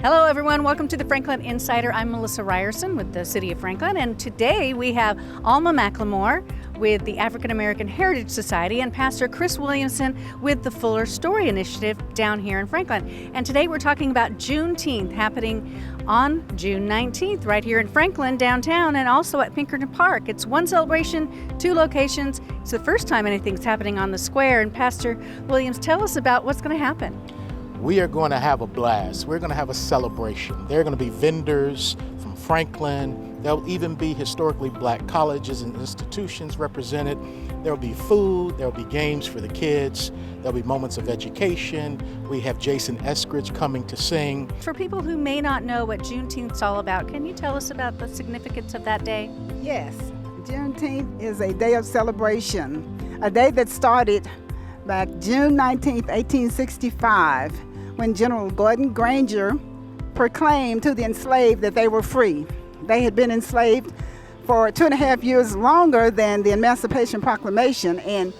Hello everyone, welcome to the Franklin Insider. I'm Melissa Ryerson with the City of Franklin, and today we have Alma McLemore with the African American Heritage Society and Pastor Chris Williamson with the Fuller Story Initiative down here in Franklin. And today we're talking about Juneteenth happening on June 19th right here in Franklin downtown and also at Pinkerton Park. It's one celebration, two locations. It's the first time anything's happening on the square. And Pastor Williams, tell us about what's going to happen. We are going to have a blast. We're going to have a celebration. There are going to be vendors from Franklin. There'll even be historically black colleges and institutions represented. There'll be food. There'll be games for the kids. There'll be moments of education. We have Jason Eskridge coming to sing. For people who may not know what Juneteenth's all about, can you tell us about the significance of that day? Yes, Juneteenth is a day of celebration, a day that started back June 19th, 1865, when General Gordon Granger proclaimed to the enslaved that they were free. They had been enslaved for 2.5 years longer than the Emancipation Proclamation, and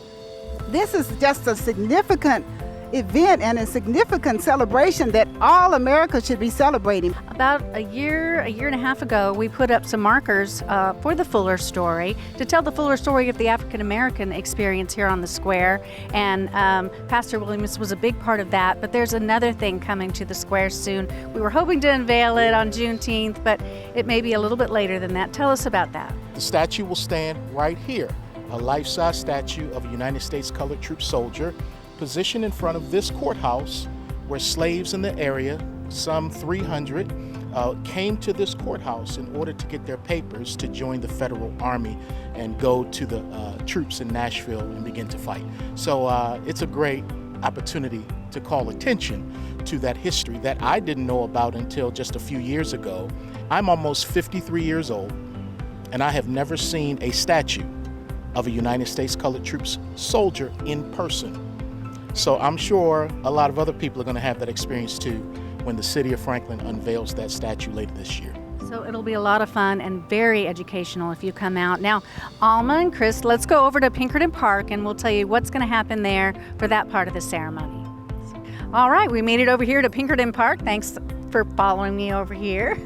this is just a significant event and a significant celebration that all America should be celebrating. About a year and a half ago, we put up some markers for the Fuller story to tell the Fuller story of the African American experience here on the square. And Pastor Williams was a big part of that. But there's another thing coming to the square soon. We were hoping to unveil it on Juneteenth, but it may be a little bit later than that. Tell us about that. The statue will stand right here, a life-size statue of a United States Colored Troop soldier positioned in front of this courthouse where slaves in the area, some 300, came to this courthouse in order to get their papers to join the federal army and go to the troops in Nashville and begin to fight. So it's a great opportunity to call attention to that history that I didn't know about until just a few years ago. I'm almost 53 years old, and I have never seen a statue of a United States Colored Troops soldier in person. So I'm sure a lot of other people are going to have that experience too when the City of Franklin unveils that statue later this year. So it'll be a lot of fun and very educational if you come out. Now, Alma and Chris, let's go over to Pinkerton Park and we'll tell you what's going to happen there for that part of the ceremony. All right, we made it over here to Pinkerton Park. Thanks for following me over here.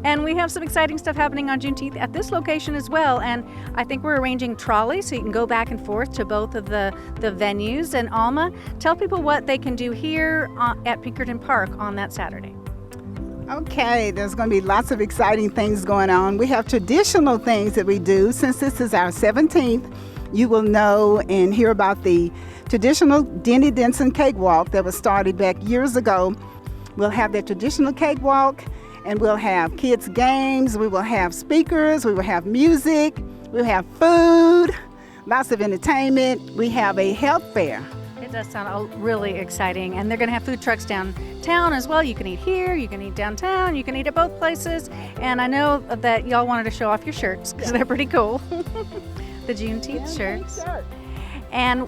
And we have some exciting stuff happening on Juneteenth at this location as well. And I think we're arranging trolleys so you can go back and forth to both of the venues. And Alma, tell people what they can do here at Pinkerton Park on that Saturday. Okay, there's going to be lots of exciting things going on. We have traditional things that we do. Since this is our 17th, you will know and hear about the traditional Denny Denson cakewalk that was started back years ago. We'll have the traditional cakewalk, and we'll have kids' games, we will have speakers, we will have music, we'll have food, lots of entertainment. We have a health fair. It does sound really exciting, and they're going to have food trucks downtown as well. You can eat here, you can eat downtown, you can eat at both places, and I know that y'all wanted to show off your shirts because they're pretty cool. The Juneteenth shirts. And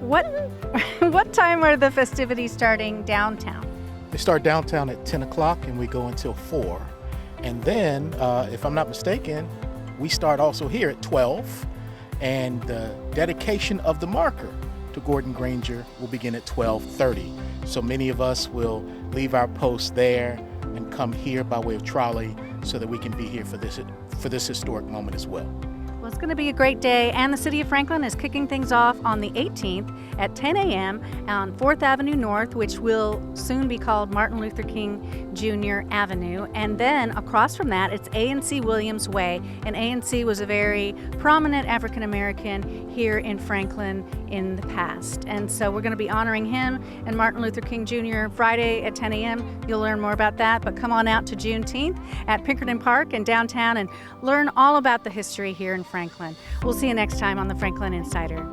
what time are the festivities starting downtown? They start downtown at 10 o'clock and we go until 4. And then, if I'm not mistaken, we start also here at 12. And the dedication of the marker to Gordon Granger will begin at 12:30. So many of us will leave our post there and come here by way of trolley so that we can be here for this historic moment as well. Well, it's going to be a great day, and the City of Franklin is kicking things off on the 18th at 10 a.m. on 4th Avenue North, which will soon be called Martin Luther King Jr. Avenue. And then across from that, it's A&C Williams Way, and A&C was a very prominent African American here in Franklin in the past. And so we're going to be honoring him and Martin Luther King Jr. Friday at 10 a.m. You'll learn more about that, but come on out to Juneteenth at Pinkerton Park and downtown and learn all about the history here in Franklin. We'll see you next time on the Franklin Insider.